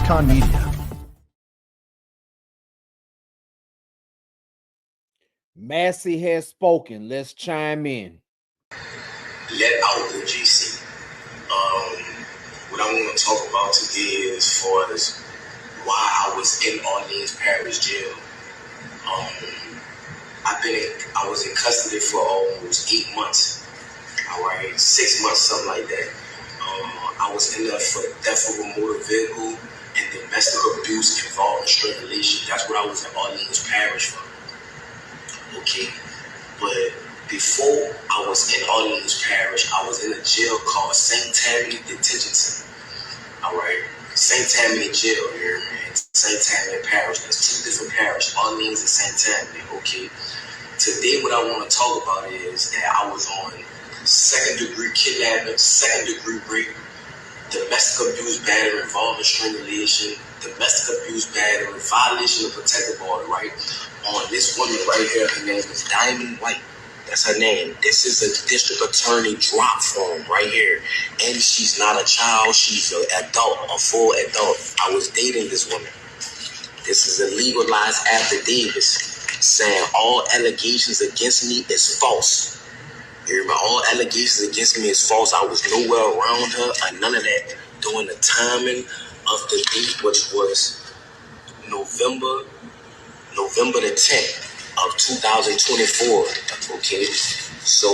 XconMedia. Massey has spoken. Let's chime in. Let out the GC. What I want to talk about today is as far as why I was in Orleans Parish Jail. I was in custody for almost 8 months. All right, 6 months, something like that. I was in there for theft of a motor vehicle and domestic abuse involving strangulation. That's what I was in Orleans Parish for. Okay, but before I was in Orleans Parish, I was in a jail called St. Tammany Detention Center. All right, St. Tammany Jail here in St. Tammany Parish. There's 2 different parishes, Orleans and St. Tammany. Okay, today what I want to talk about is that I was on 2nd-degree kidnapping, 2nd-degree rape, domestic abuse, battery involving strangulation, domestic abuse, battery, violation of protective order, right? On this woman right here, her name is Diamond White. That's her name. This is a district attorney drop form right here. And she's not a child. She's an adult, a full adult. I was dating this woman. This is a legalized affidavit saying all allegations against me is false. You remember, all allegations against me is false. I was nowhere around her or none of that during the timing of the date, which was November the 10th of 2024. Okay, so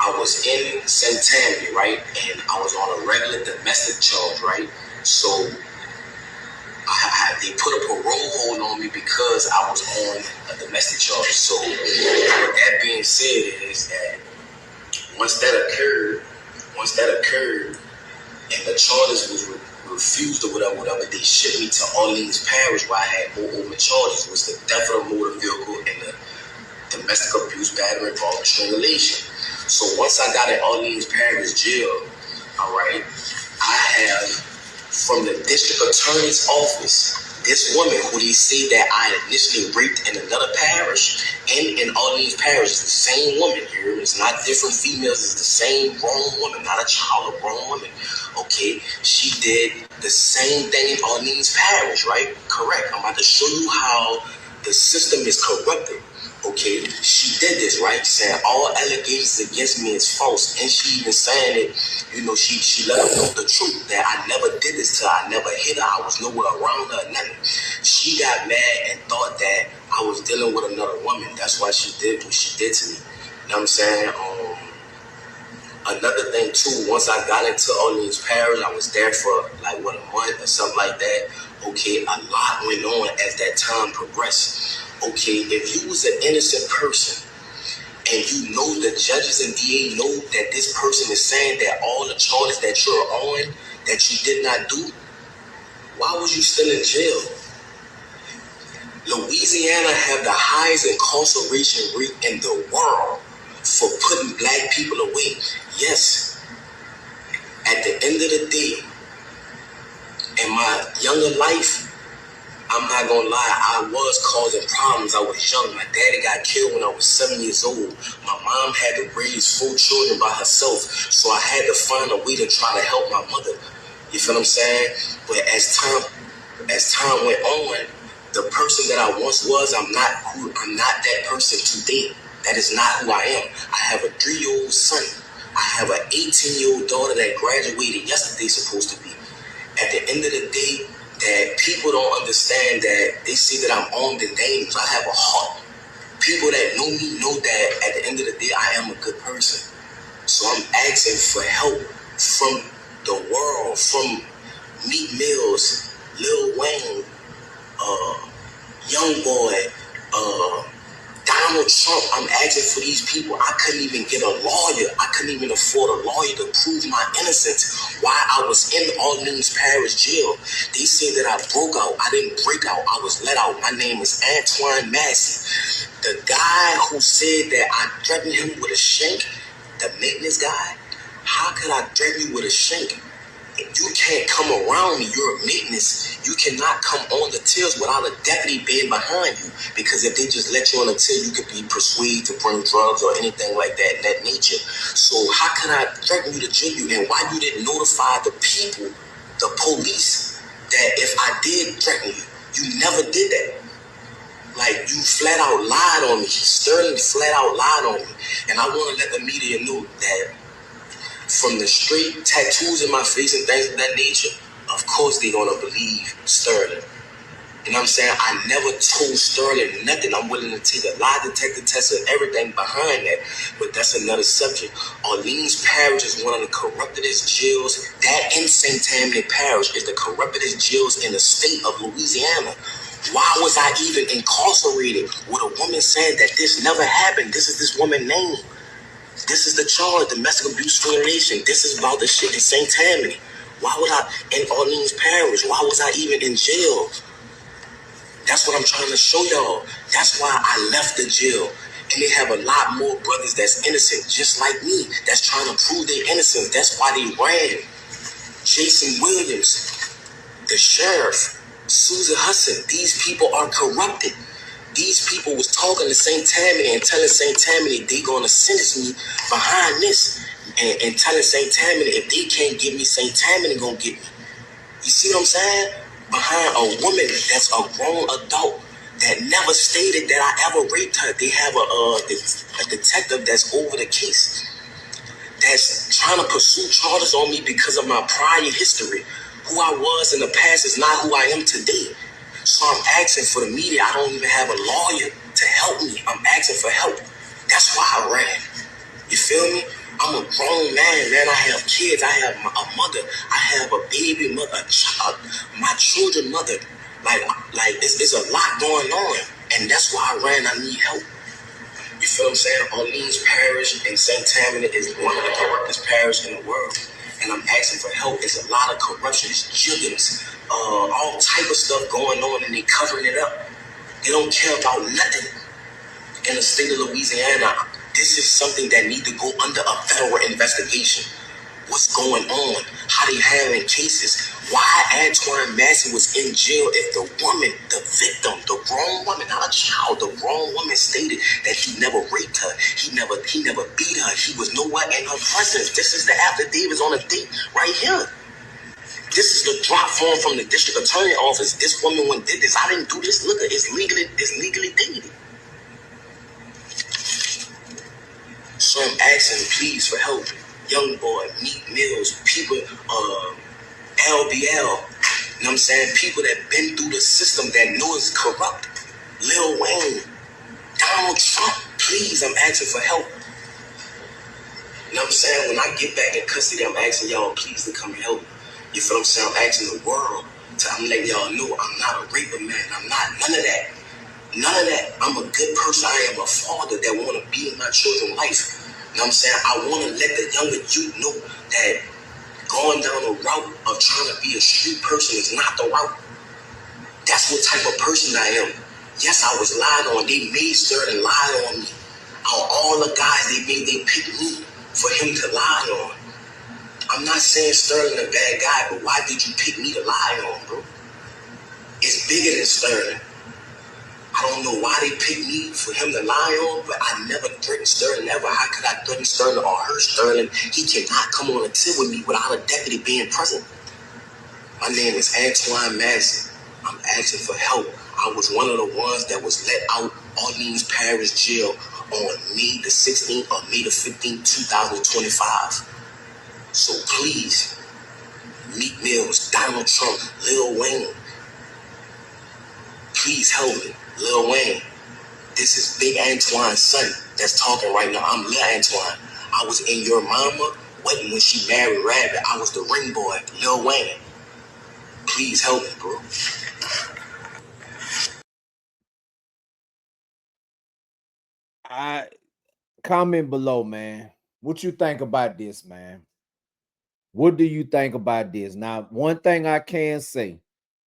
I was in St. Tammany, right, and I was on a regular domestic charge, right. So they put a parole hold on me because I was on a domestic charge. So with that being said, is that once that occurred, and the charges was refused or whatever, they shipped me to Orleans Parish where I had more open charges, was the theft of a motor vehicle and the domestic abuse, battery involving strangulation. So once I got in Orleans Parish Jail, all right, I have from the district attorney's office, this woman who they say that I initially raped in another parish and in Orleans Parish is the same woman here. It's not different females. It's the same grown woman, not a child, a grown woman. Okay, she did the same thing in Orleans Parish, right? Correct. I'm about to show you how the system is corrupted. Okay, she did this, right? Saying all allegations against me is false. And she even saying it, you know, she let her know the truth that I never did this to her. I never hit her. I was nowhere around her, nothing. She got mad and thought that I was dealing with another woman. That's why she did what she did to me. You know what I'm saying? Another thing too, once I got into Orleans Parish, I was there for like a month or something like that. Okay, a lot went on as that time progressed. Okay, if you was an innocent person and you know the judges and DA know that this person is saying that all the charges that you're on that you did not do, why was you still in jail? Louisiana have the highest incarceration rate in the world for putting black people away. Yes, at the end of the day, in my younger life, I'm not gonna lie, I was causing problems. I was young. My daddy got killed when I was 7 years old. My mom had to raise 4 children by herself, so I had to find a way to try to help my mother. You feel what I'm saying? But as time went on, the person that I once was, I'm not that person today. That is not who I am. I have a 3-year-old son. I have an 18-year-old daughter that graduated yesterday, supposed to be. At the end of the day, that people don't understand that they see that I'm armed and dangerous. I have a heart. People that know me know that at the end of the day, I am a good person. So I'm asking for help from the world, from Meek Mills, Lil Wayne, Young Boy, Donald Trump. I'm asking for these people. I couldn't even get a lawyer. I couldn't even afford a lawyer to prove my innocence while I was in Orleans Parish Jail. They say that I broke out. I didn't break out. I was let out. My name is Antoine Massey. The guy who said that I threatened him with a shank, the maintenance guy, how could I threaten you with a shank? You can't come around me. You're a maintenance. You cannot come on the tills without a deputy being behind you. Because if they just let you on the till, you could be persuaded to bring drugs or anything like that in that nature. So how can I threaten you to jail you? And why you didn't notify the people, the police, that if I did threaten you, you never did that. Like, you flat out lied on me. Sterling flat out lied on me. And I want to let the media know that from the straight tattoos in my face and things of that nature, of course they're going to believe Sterling. You know what I'm saying? I never told Sterling nothing. I'm willing to take a lie detector test and everything behind that. But that's another subject. Orleans Parish is one of the corruptedest jails. That in St. Tammany Parish is the corruptedest jails in the state of Louisiana. Why was I even incarcerated with a woman saying that this never happened? This is this woman's name. This is the charge, domestic abuse violation. This is about the shit in St. Tammany. Why would I, in Orleans Parish, why was I even in jail? That's what I'm trying to show y'all. That's why I left the jail. And they have a lot more brothers that's innocent, just like me, that's trying to prove their innocence. That's why they ran. Jason Williams, the sheriff, Susan Hudson, these people are corrupted. These people was talking to St. Tammany and telling St. Tammany they gonna sentence me behind this, and telling St. Tammany if they can't get me, St. Tammany gonna get me. You see what I'm saying? Behind a woman that's a grown adult that never stated that I ever raped her. They have a detective that's over the case, that's trying to pursue charges on me because of my prior history. Who I was in the past is not who I am today. So I'm asking for the media. I don't even have a lawyer to help me. I'm asking for help. That's why I ran. You feel me? I'm a grown man. I have kids. I have a mother. I have a baby mother, a child, my children mother. Like it's a lot going on. And that's why I ran. I need help. You feel what I'm saying? Orleans Parish in St. Tammany is one of the corruptest parishes in the world. And I'm asking for help. It's a lot of corruption. It's jiggins, all type of stuff going on, and they covering it up. They don't care about nothing in the state of Louisiana. This is something that needs to go under a federal investigation. What's going on? How they handling cases? Why Antoine Massey was in jail if the woman, the victim, the grown woman, not a child, the grown woman stated that he never raped her. He never beat her. He was nowhere in her presence. This is the affidavits on the date right here. This is the drop form from the district attorney office. This woman went did this. I didn't do this. Look, it's legally dated. So I'm asking, please, for help. Young Boy, Meek Mills, people, LBL, you know what I'm saying? People that been through the system that know it's corrupt. Lil Wayne, Donald Trump, please, I'm asking for help. You know what I'm saying? When I get back in custody, I'm asking y'all, please, to come and help. You feel what I'm saying? I'm asking the world. I'm letting y'all know I'm not a raper, man. I'm not none of that. None of that. I'm a good person. I am a father that want to be in my children's life. You know what I'm saying? I want to let the younger youth know that going down the route of trying to be a street person is not the route. That's what type of person I am. Yes, I was lied on. They made certain lie on me. All the guys they picked me for him to lie on. I'm not saying Sterling a bad guy, but why did you pick me to lie on, bro? It's bigger than Sterling. I don't know why they picked me for him to lie on, but I never threatened Sterling ever. How could I threaten Sterling or hurt Sterling? He cannot come on a tip with me without a deputy being present. My name is Antoine Massey. I'm asking for help. I was one of the ones that was let out Orleans Parish Jail on May the 16th or May the 15th, 2025. So please, Meek Mills, Donald Trump, Lil Wayne, please help me. Lil Wayne, this is Big Antoine's son that's talking right now. I'm Lil Antoine. I was in your mama wedding when she married Rabbit. I was the ring boy, Lil Wayne. Please help me, bro. I comment below, man. What you think about this, man? What do you think about this? Now, one thing I can say,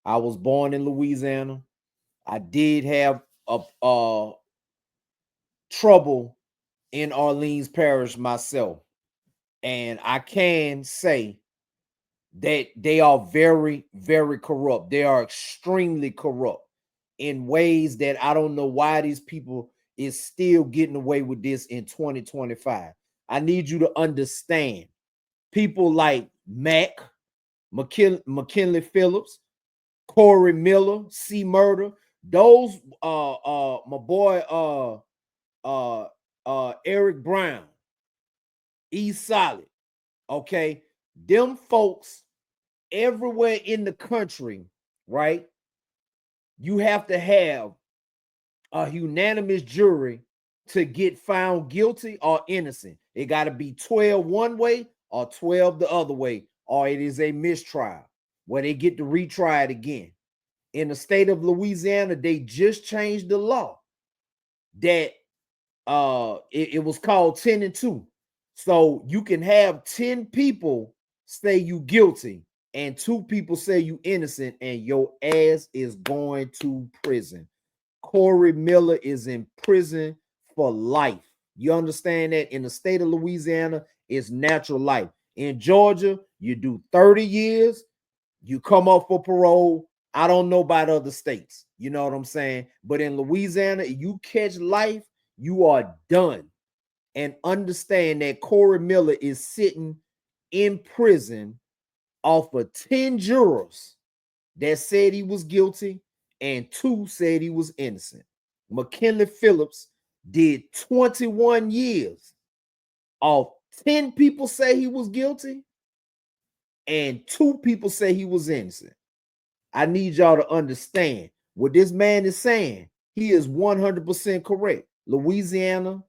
I was born in Louisiana. I did have a trouble in Orleans Parish myself. And I can say that they are very, very corrupt. They are extremely corrupt in ways that I don't know why these people is still getting away with this in 2025. I need you to understand people like McKinley Phillips, Corey Miller, C Murder. Those my boy Eric Brown, E Solid. Okay, them folks everywhere in the country, right? You have to have a unanimous jury to get found guilty or innocent. It got to be 12 one way or 12 the other way, or it is a mistrial where they get to retry it again. In the state of Louisiana, they just changed the law that it was called 10 and 2. So you can have 10 people say you guilty and 2 people say you innocent, and your ass is going to prison. Corey Miller is in prison for life. You understand that? In the state of Louisiana, it's natural life. In Georgia, you do 30 years, you come up for parole. I don't know about other states. You know what I'm saying? But in Louisiana, you catch life, you are done. And understand that Corey Miller is sitting in prison off of 10 jurors that said he was guilty and 2 said he was innocent. McKinley Phillips did 21 years off 10 people say he was guilty and 2 people say he was innocent. I need y'all to understand what this man is saying. He is 100% correct. Louisiana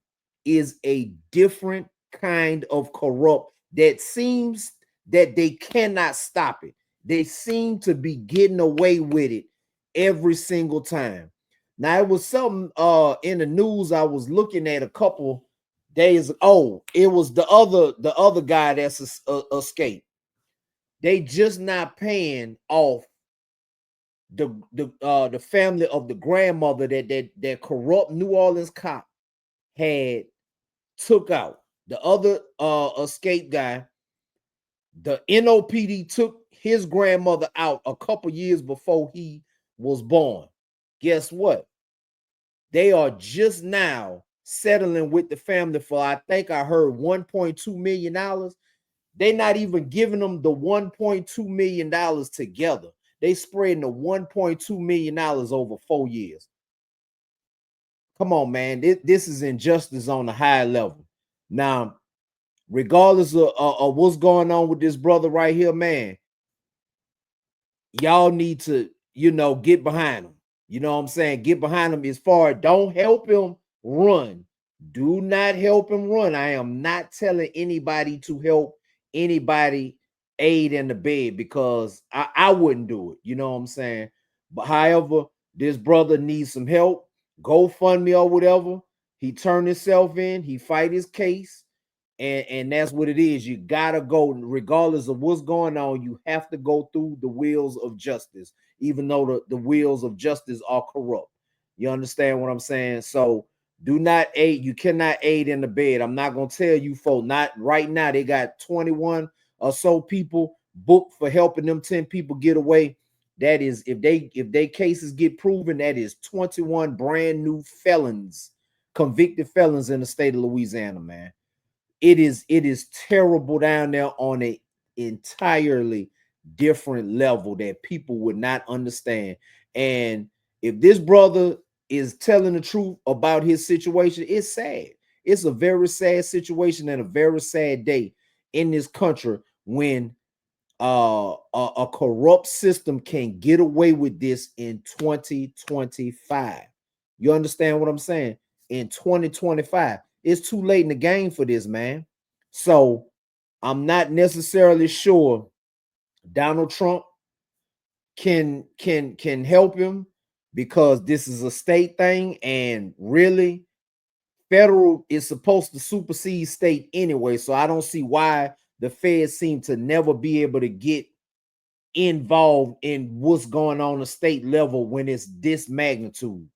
is a different kind of corrupt that seems that they cannot stop it. They seem to be getting away with it every single time. Now, it was something in the news I was looking at a couple days. Oh, it was the other guy that's escaped. They just not paying off the family of the grandmother that corrupt New Orleans cop had took out. The other escape guy, the NOPD took his grandmother out a couple years before he was born. Guess what? They are just now settling with the family for, I think I heard, $1.2 million. They're not even giving them the $1.2 million together. They spreading the $1.2 million over 4 years. Come on, man. This is injustice on a high level. Now, regardless of what's going on with this brother right here, man, y'all need to, get behind him. You know what I'm saying? Get behind him as far. Don't help him run. Do not help him run. I am not telling anybody to help anybody aid in the bed, because I wouldn't do it. You know what I'm saying? But however, this brother needs some help. GoFundMe or whatever. He turned himself in. He fight his case. And that's what it is. You gotta go, regardless of what's going on. You have to go through the wheels of justice, even though the wheels of justice are corrupt. You understand what I'm saying? So do not aid. You cannot aid in the bed. I'm not gonna tell you, folks. Not right now. They got 21 or so people booked for helping them 10 people get away. That is, if they cases get proven, that is 21 brand new felons, convicted felons in the state of Louisiana, man. It is terrible down there on a entirely different level that people would not understand. And if this brother is telling the truth about his situation, it's sad. It's a very sad situation and a very sad day in this country when a corrupt system can get away with this in 2025. You understand what I'm saying? In 2025, it's too late in the game for this, man. So I'm not necessarily sure Donald Trump can help him, because this is a state thing, and really federal is supposed to supersede state anyway. So I don't see why the feds seem to never be able to get involved in what's going on at state level when it's this magnitude.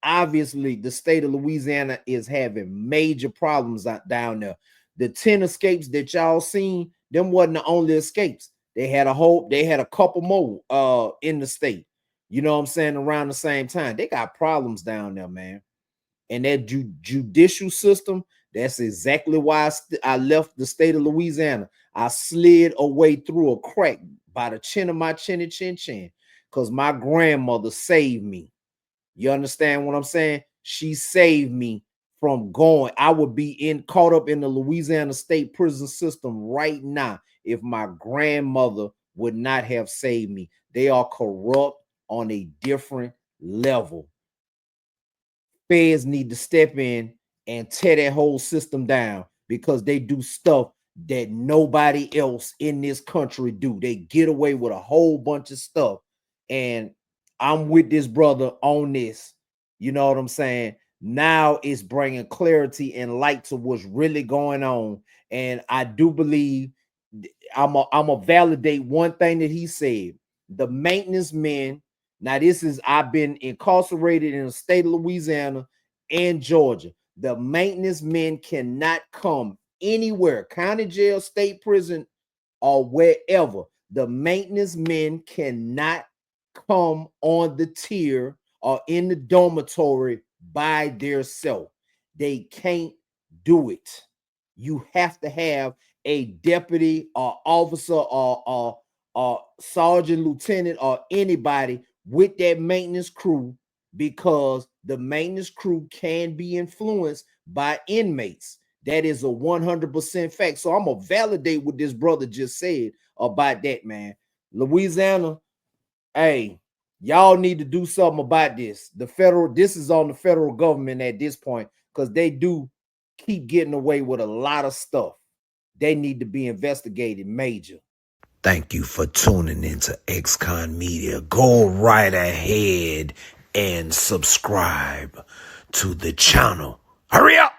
Obviously, the state of Louisiana is having major problems out down there. The 10 escapes that y'all seen, them wasn't the only escapes. They had a couple more in the state. You know what I'm saying? Around the same time. They got problems down there, man. And that judicial system, that's exactly why I left the state of Louisiana. I slid away through a crack by the chin of my chinny chin chin. because my grandmother saved me. You understand what I'm saying? She saved me from going. I would be caught up in the Louisiana state prison system right now if my grandmother would not have saved me. They are corrupt on a different level. Feds need to step in and tear that whole system down because they do stuff that nobody else in this country do. They get away with a whole bunch of stuff. And I'm with this brother on this. You know what I'm saying? Now it's bringing clarity and light to what's really going on. And I do believe I'm a validate one thing that he said. The maintenance men. Now, I've been incarcerated in the state of Louisiana and Georgia. The maintenance men cannot come anywhere, county jail, state prison, or wherever. The maintenance men cannot come on the tier or in the dormitory by themselves. They can't do it. You have to have a deputy or officer or sergeant, lieutenant, or anybody with that maintenance crew, because the maintenance crew can be influenced by inmates. That is a 100% fact. So I'm gonna validate what this brother just said about that, man. Louisiana, hey, y'all need to do something about this. This is on the federal government at this point, because they do keep getting away with a lot of stuff. They need to be investigated major. Thank you for tuning into XconMedia. Go right ahead and subscribe to the channel. Hurry up!